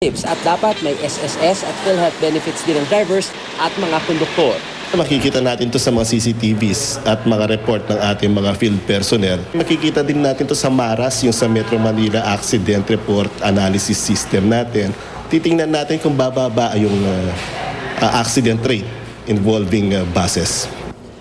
At dapat may SSS at PhilHealth benefits din ng drivers at mga konduktor. Makikita natin to sa mga CCTVs at mga report ng ating mga field personnel. Makikita din natin to sa MARAS, yung sa Metro Manila Accident Report Analysis System natin. Titingnan natin kung bababa yung accident rate involving buses.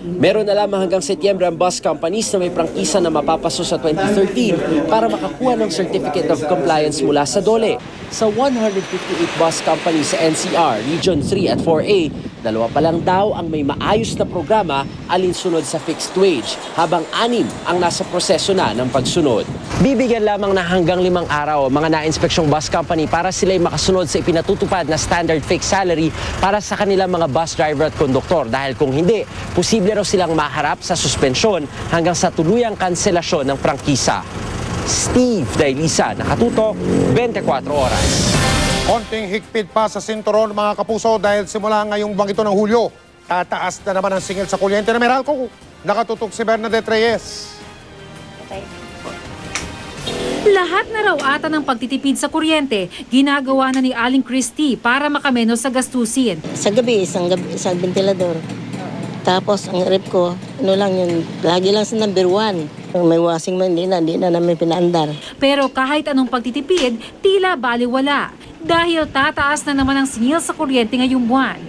Meron na lamang hanggang Setyembre ang bus companies na may prangkisa na mapapaso sa 2013 para makakuha ng Certificate of Compliance mula sa DOLE. Sa 158 bus companies sa NCR, Region 3 at 4A, 2 pa lang daw ang may maayos na programa alinsunod sa fixed wage, habang 6 ang nasa proseso na ng pagsunod. Bibigyan lamang na hanggang 5 araw mga na-inspeksyong bus company para sila'y makasunod sa ipinatutupad na standard fixed salary para sa kanilang mga bus driver at konduktor, dahil kung hindi, posible raw silang maharap sa suspensyon hanggang sa tuluyang kanselasyon ng prangkisa. Steve Dailisa, Nakatutok, 24 Oras. Konting higpit pa sa sinturon mga kapuso dahil simula ngayong buwang ito ng Hulyo, tataas na naman ang singil sa kuryente na Meralco. Nakatutok si Bernadette Reyes. Lahat na raw ata ng pagtitipid sa kuryente, ginagawa na ni Aling Christie para makameno sa gastusin. Sa gabi, isang ventilador. Tapos ang rep ko, lang yun, lagi lang sa number 1. Kung may washing man, hindi na namin pinaandar. Pero kahit anong pagtitipid, tila baliwala. Dahil tataas na naman ang singil sa kuryente ngayong buwan.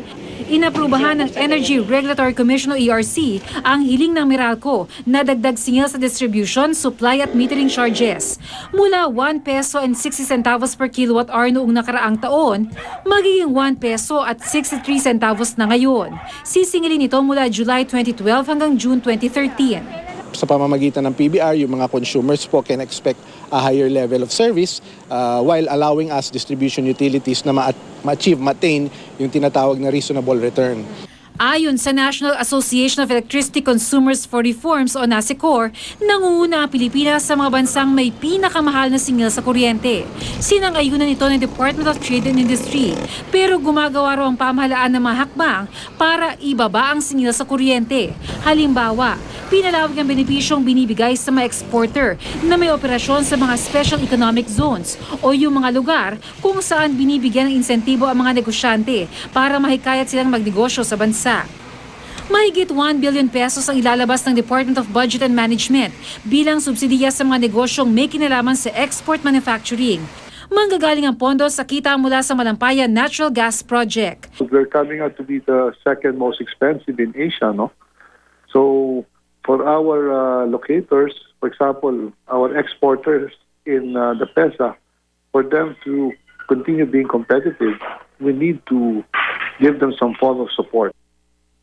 Inaprubahan ng Energy Regulatory Commission o ERC ang hiling ng Meralco na dagdag singil sa distribution, supply at metering charges. Mula 1 peso and 60 centavos per kilowatt hour noong nakaraang taon, magiging 1 peso at 63 centavos na ngayon. Sisingilin ito mula July 2012 hanggang June 2013. Sa pamamagitan ng PBR, yung mga consumers po can expect a higher level of service while allowing us distribution utilities na ma-achieve, maintain yung tinatawag na reasonable return. Ayon sa National Association of Electricity Consumers for Reforms o NASECOR, nangunguna ang Pilipinas sa mga bansang may pinakamahal na singil sa kuryente. Sinang-ayunan ito ng Department of Trade and Industry, pero gumagawa raw ang pamahalaan ng mga hakbang para ibaba ang singil sa kuryente. Halimbawa, pinalawag ang benepisyong binibigay sa mga exporter na may operasyon sa mga special economic zones o yung mga lugar kung saan binibigyan ng insentibo ang mga negosyante para mahikayat silang magnegosyo sa bansa. Mahigit 1 billion pesos ang ilalabas ng Department of Budget and Management bilang subsidiya sa mga negosyong may kinalaman sa export manufacturing. Manggagaling ang pondo sa kita mula sa Malampayan Natural Gas Project. We're coming out to be the second most expensive in Asia, no? So for our locators, for example, our exporters in the PESA, for them to continue being competitive, we need to give them some form of support.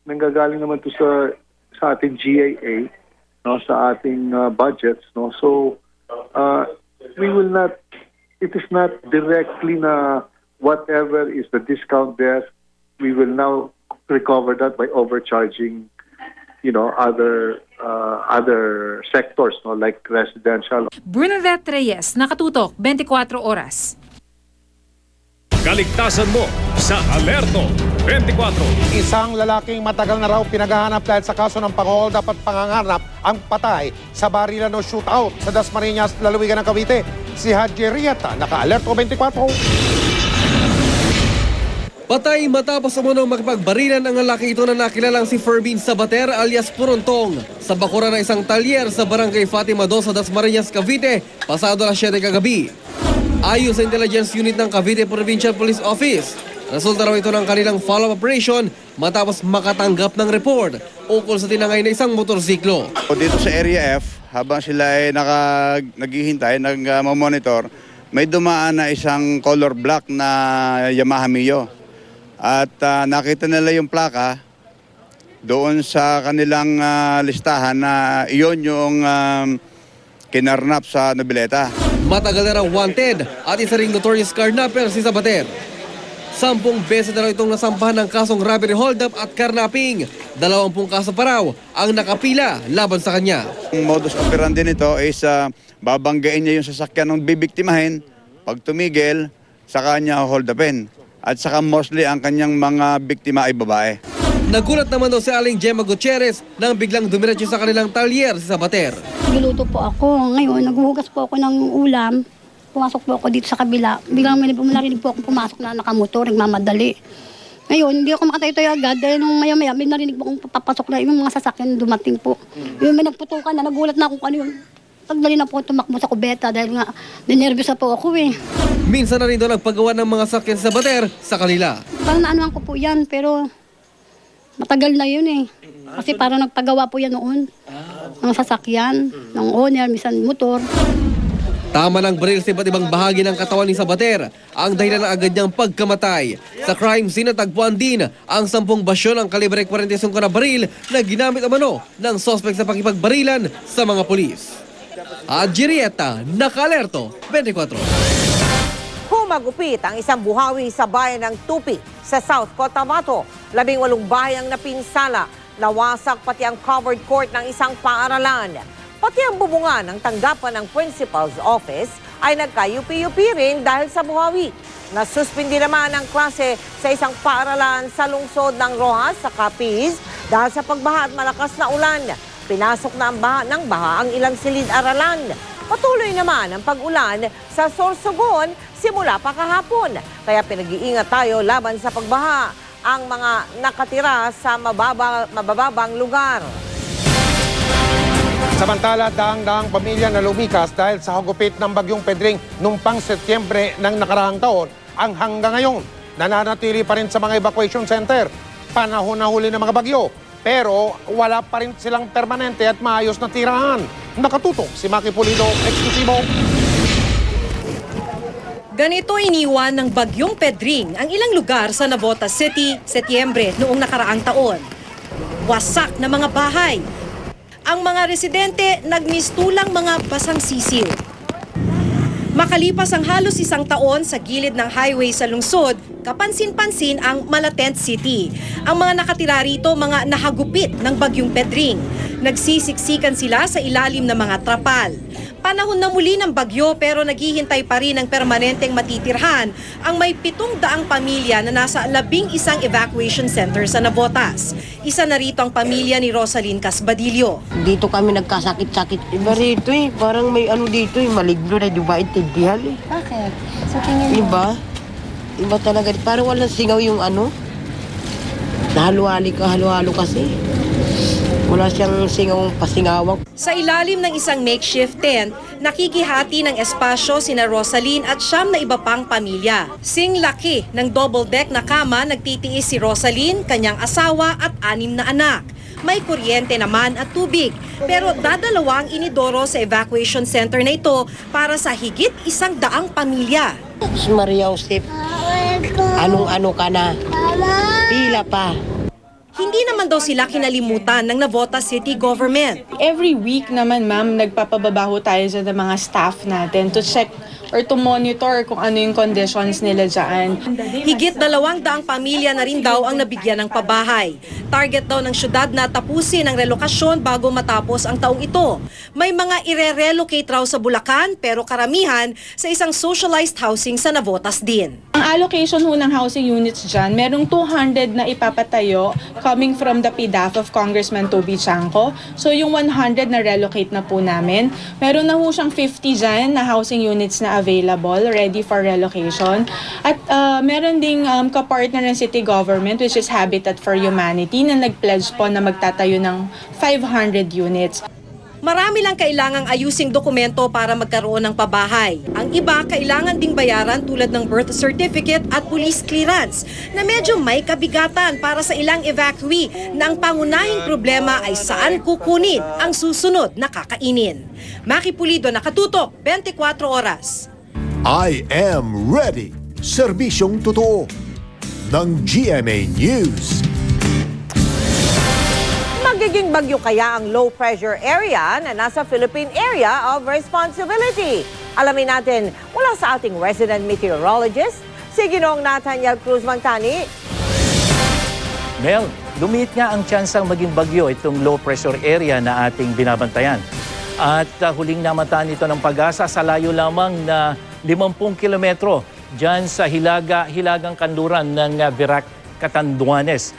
Nanggagaling naman to sa ating GAA, no, sa ating budgets, no. So we will not, it is not directly na whatever is the discount there, we will now recover that by overcharging, you know, other sectors, no, like residential. Bernadette Reyes, Nakatutok, 24 Oras. Kaligtasan mo sa Alerto 24. Isang lalaking matagal na raw pinaghahanap dahil sa kaso ng pang-hold up at pangangarap ang patay sa barilan o shootout sa Dasmariñas, lalawigan ng Cavite. Si Haji Rieta, naka-Alerto 24. Patay matapos umunong makipagbarilan ang lalaki ito na nakilalang si Fermin Sabater alias Purontong sa bakuran ng isang talyer sa barangay Fatima 2 sa Dasmariñas, Cavite, pasado alas 7 kagabi. Ayon sa Intelligence Unit ng Cavite Provincial Police Office, resulta raw ito ng kanilang follow-up operation matapos makatanggap ng report ukol sa tinangay na isang motorsiklo. Dito sa Area F, habang sila ay naghihintay, nag-monitor, may dumaan na isang color black na Yamaha Mio. At nakita nila yung plaka doon sa kanilang listahan na iyon yung kinarnap sa Nobileta. Matagal na raw wanted at isa ring notorious carnapper si Sabater. 10 beses na raw itong nasampahan ng kasong robbery hold-up at carnapping. 20 kaso pa raw ang nakapila laban sa kanya. Ang modus operandi nito is babanggain niya yung sasakyan ng bibiktimahin. Pag tumigil, saka niya hold-upin. At saka mostly ang kanyang mga biktima ay babae. Nagulat naman daw si Aling Gemma Gutierrez nang biglang dumiretso sa kanilang talyer si Sabater. Niluto po ako. Ngayon, naghuhugas po ako ng ulam. pumasok po ako dito sa kabila. Biglang may narinig po akong pumasok na nakamotor, nagmamadali. Ngayon, hindi ako makatayo-tayo agad dahil nung maya-maya, may narinig po akong papasok na yung mga sasakyan dumating po. Yung may nagputukan na, nagulat na ako kung ano yun. Pagdali na po tumakbo sa kubeta dahil nga ninervyos na po ako eh. Minsan na rin daw nagpagawa ng mga sakyan sa bater sa kanila. Parang naanuhan ko po yan, pero matagal na yun eh. Kasi parang nagpagawa po yan noon. Ng sasakyan, ng owner, minsan motor. Tama ng baril sa iba't ibang bahagi ng katawan ni Sabater ang dahilan ng agad niyang pagkamatay. Sa crime scene natagpuan din ang 10 basyo ng kalibre 45 na baril na ginamit umano ng suspect sa pakipagbarilan sa mga pulis. Adjirieta, Nakalerto, 24. Humagupit ang isang buhawi sa bayan ng Tupi sa South Cotabato. 18 bahay ang napinsala. Nawasak pati ang covered court ng isang paaralan. Pati ang bubungan ng tanggapan ng principal's office ay nagkayupi-yupi rin dahil sa buhawi. Nasuspindi naman ang klase sa isang paaralan sa lungsod ng Rojas sa Capiz dahil sa pagbaha at malakas na ulan. Pinasok na ng baha ang ilang silid-aralan. Patuloy naman ang pag-ulan sa Sorsogon simula pa kahapon. Kaya pinag-iingat tayo laban sa pagbaha ang mga nakatira sa mababang lugar. Samantala, daang-daang pamilya na lumikas dahil sa hagupit ng Bagyong Pedring noong pang Setyembre ng nakaraang taon ang hanggang ngayon nananatili pa rin sa mga evacuation center. Panahon na huli ng mga bagyo, pero wala pa rin silang permanente at maayos na tirahan. Nakatutok si Maki Pulido, eksklusibo. Ganito iniwan ng Bagyong Pedring ang ilang lugar sa Navotas City, Setyembre noong nakaraang taon. Wasak na mga bahay. Ang mga residente nagmistulang mga basang sisiw. Makalipas ang halos isang taon sa gilid ng highway sa lungsod, kapansin-pansin ang Malatent City. Ang mga nakatira rito mga nahagupit ng Bagyong Pedring. Nagsisiksikan sila sa ilalim ng mga trapal. Panahon na muli ng bagyo pero naghihintay pa rin ng permanenteng matitirhan ang may 700 pamilya na nasa 11 evacuation center sa Navotas. Isa na rito ang pamilya ni Rosalyn Casbadillo. Dito kami nagkasakit-sakit. Iba rito eh, parang may ano dito eh, maligno na, di ba intindihan eh. Bakit? Sa tingin mo? Iba talaga, parang walang singaw yung ano. Halo-halo kasi. Wala siyang singawang pasingawang. Sa ilalim ng isang makeshift tent, nakikihati ng espasyo sina Rosalyn at 9 na iba pang pamilya. Singlaki ng double-deck na kama nagtitiis si Rosalyn, kanyang asawa at 6 na anak. May kuryente naman at tubig, pero dadalawa ang inidoro sa evacuation center na ito para sa higit 100 pamilya. Maria Josep, anong-ano ka na? Pila pa. Hindi naman daw sila kinalimutan ng Navotas City Government. Every week naman, ma'am, nagpapababaho tayo dyan ng mga staff natin to check or to monitor kung ano yung conditions nila dyan. Higit 200 pamilya na rin daw ang nabigyan ng pabahay. Target daw ng syudad na tapusin ang relokasyon bago matapos ang taong ito. May mga ire-relocate raw sa Bulacan pero karamihan sa isang socialized housing sa Navotas din. Ang allocation ho ng housing units dyan, merong 200 na ipapatayo coming from the PDAF of Congressman Toby Chanco. So yung 100 na relocate na po namin. Meron na ho siyang 50 dyan na housing units na available, ready for relocation. At meron ding kapartner ng city government which is Habitat for Humanity na nag-pledge po na magtatayo ng 500 units. Marami lang kailangang ayusing dokumento para magkaroon ng pabahay. Ang iba kailangan ding bayaran tulad ng birth certificate at police clearance na medyo may kabigatan para sa ilang evacuee na ang pangunahing problema ay saan kukunin ang susunod na kakainin. Maki Pulido, Nakatutok, 24 Oras. I am ready. Serbisyong totoo ng GMA News. Magiging bagyo kaya ang low-pressure area na nasa Philippine Area of Responsibility? Alamin natin mula sa ating resident meteorologist, si Ginoong Nathaniel Cruz Mangtani. Mel, lumiit nga ang tsansang maging bagyo itong low-pressure area na ating binabantayan. At huling namataan ito ng Pag-asa sa layo lamang na 50 kilometro dyan sa hilagang kanluran ng Virac, Catanduanes.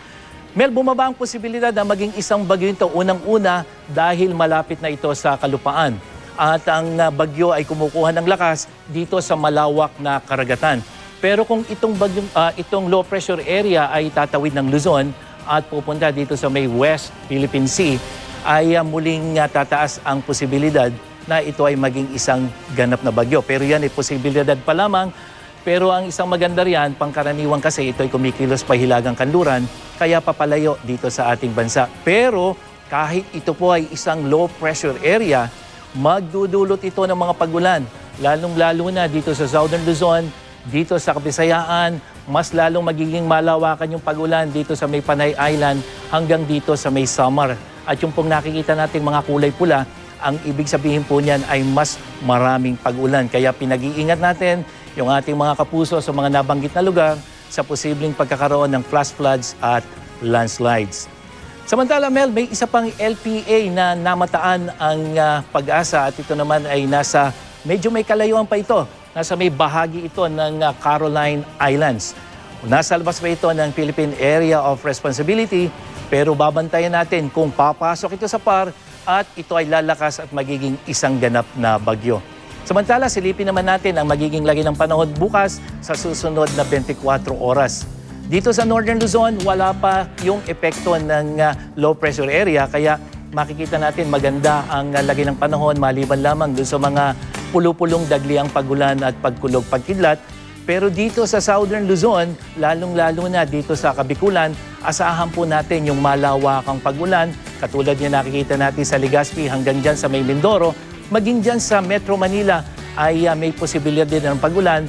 Mel, bumaba ang posibilidad na maging isang bagyo ito unang-una dahil malapit na ito sa kalupaan. at ang bagyo ay kumukuha ng lakas dito sa malawak na karagatan. Pero kung itong low pressure area ay tatawid ng Luzon at pupunta dito sa may West Philippine Sea, ay muling tataas ang posibilidad na ito ay maging isang ganap na bagyo. Pero yan ay posibilidad pa lamang. Pero ang isang maganda riyan, pangkaraniwan kasi ito ay kumikilos pa hilagang kanluran, kaya papalayo dito sa ating bansa. Pero kahit ito po ay isang low pressure area, magdudulot ito ng mga pagulan, lalong-lalo na dito sa Southern Luzon, dito sa Kabisayaan, mas lalong magiging malawakan yung pagulan dito sa may Panay Island hanggang dito sa may Samar. At yung pong nakikita nating mga kulay pula, ang ibig sabihin po niyan ay mas maraming pag-ulan. Kaya pinag-iingat natin yung ating mga kapuso sa mga nabanggit na lugar sa posibleng pagkakaroon ng flash floods at landslides. Samantala, Mel, may isa pang LPA na namataan ang Pag-asa at ito naman ay medyo may kalayuan pa ito. Nasa may bahagi ito ng Caroline Islands. Nasa labas pa ito ng Philippine Area of Responsibility, pero babantayan natin kung papasok ito sa PAR at ito ay lalakas at magiging isang ganap na bagyo. Samantala, silipin naman natin ang magiging lagi ng panahon bukas sa susunod na 24 oras. Dito sa Northern Luzon, wala pa yung epekto ng low pressure area, kaya makikita natin maganda ang lagi ng panahon maliban lamang doon sa mga pulupulong dagliang pagulan at pagkulog pagkidlat. Pero dito sa Southern Luzon, lalong-lalo na dito sa Kabikulan, asahan po natin yung malawakang pagulan. Katulad yung nakikita natin sa Legazpi hanggang dyan sa may Mindoro, maging dyan sa Metro Manila ay may posibilidad din ng pagulan.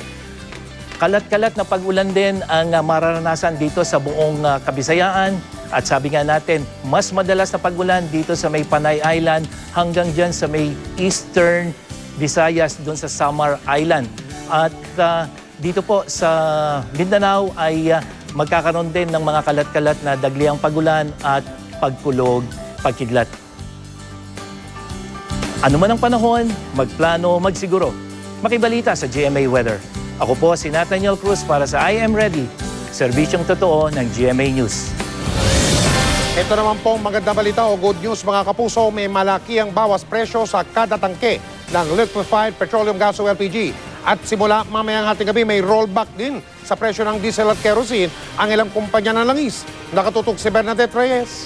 Kalat-kalat na pagulan din ang mararanasan dito sa buong Kabisayaan. At sabi nga natin, mas madalas na pagulan dito sa may Panay Island hanggang dyan sa may Eastern Visayas doon sa Samar Island. At dito po sa Mindanao ay magkakaroon din ng mga kalat-kalat na dagliang pagulan at pagkulog, pagkidlat. Ano man ang panahon, magplano, magsiguro. Makibalita sa GMA Weather. Ako po si Nathaniel Cruz para sa I Am Ready, serbisyong totoo ng GMA News. Ito naman pong maganda balita o good news mga kapuso, may malaki ang bawas presyo sa kada tangke ng liquefied petroleum gas o LPG. At simula mamayang hating gabi may rollback din sa presyo ng diesel at kerosene ang ilang kumpanya ng langis. Nakatutok si Bernadette Reyes.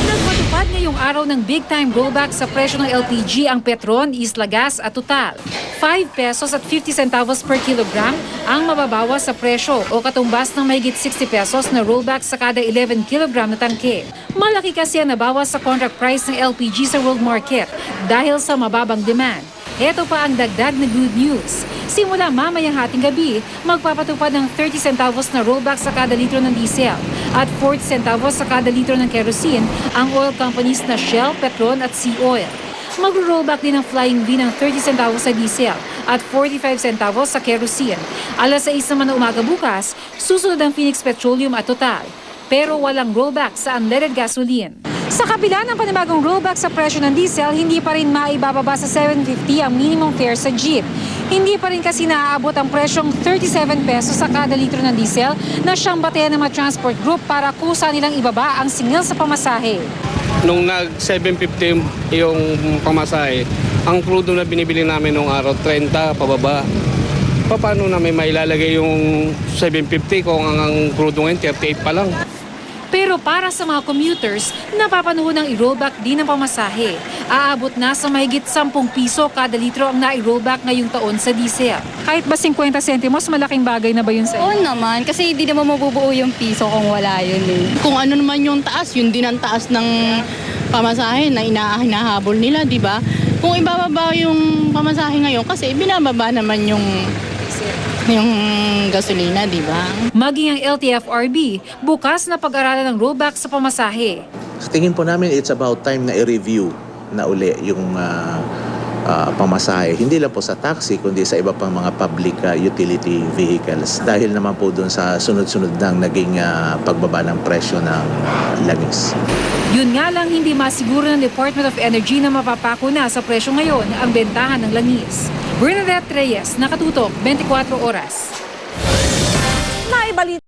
Nagpatupad ngayong araw ng big-time rollback sa presyo ng LPG ang Petron, Isla Gas at Total. 5 pesos at 50 centavos per kilogram ang mababawas sa presyo o katumbas ng mahigit 60 pesos na rollback sa kada 11 kilogram na tangke. Malaki kasi ang nabawas sa contract price ng LPG sa world market dahil sa mababang demand. Ito pa ang dagdag na good news. Simula mamayang hating gabi, magpapatupad ng 30 centavos na rollback sa kada litro ng diesel at 40 centavos sa kada litro ng kerosene ang oil companies na Shell, Petron at Sea Oil. Mag-rollback din ang Flying V ng 30 centavos sa diesel at 45 centavos sa kerosene. Alas 6 naman na umaga bukas, susunod ang Phoenix Petroleum at Total. Pero walang rollback sa unleaded gasoline. Sa kabila ng panibagong rollback sa presyo ng diesel, hindi pa rin maibababa sa 750 ang minimum fare sa jeep. Hindi pa rin kasi naaabot ang presyong 37 pesos sa kada litro ng diesel na siyang batean ng mga transport group para kusa nilang ibaba ang singil sa pamasahe. Nung nag-750 yung pamasahe, ang crudo na binibili namin nung araw, 30 pababa. Paano namin mailalagay yung 750 kung ang crudo ngayon 38 pa lang? Pero para sa mga commuters, napapanahon ng i-rollback din ang pamasahe. Aabot na sa mahigit 10 piso kada litro ang na-i-rollback ngayong taon sa diesel. Kahit ba 50 sentimos, malaking bagay na ba yun sa inyo? Oo naman, kasi hindi naman mabubuo yung piso kung wala yun eh. Kung ano naman yung taas, yun din ang taas ng pamasahe na hinahabol nila, di ba? Kung ibababa yung pamasahe ngayon, kasi binababa naman yung gasolina, di ba? Maging ang LTFRB, bukas na pag-aralan ng rollback sa pamasahe. Sa tingin po namin, it's about time na i-review na uli yung pamasahe. Hindi lang po sa taxi, kundi sa iba pang mga public utility vehicles. Dahil naman po doon sa sunod-sunod ng naging pagbaba ng presyo ng langis. Yun nga lang, hindi masiguro ng Department of Energy na mapapako na sa presyo ngayon ang bentahan ng langis. Bernadette Reyes, Nakatutok, 24 Oras. Naibalita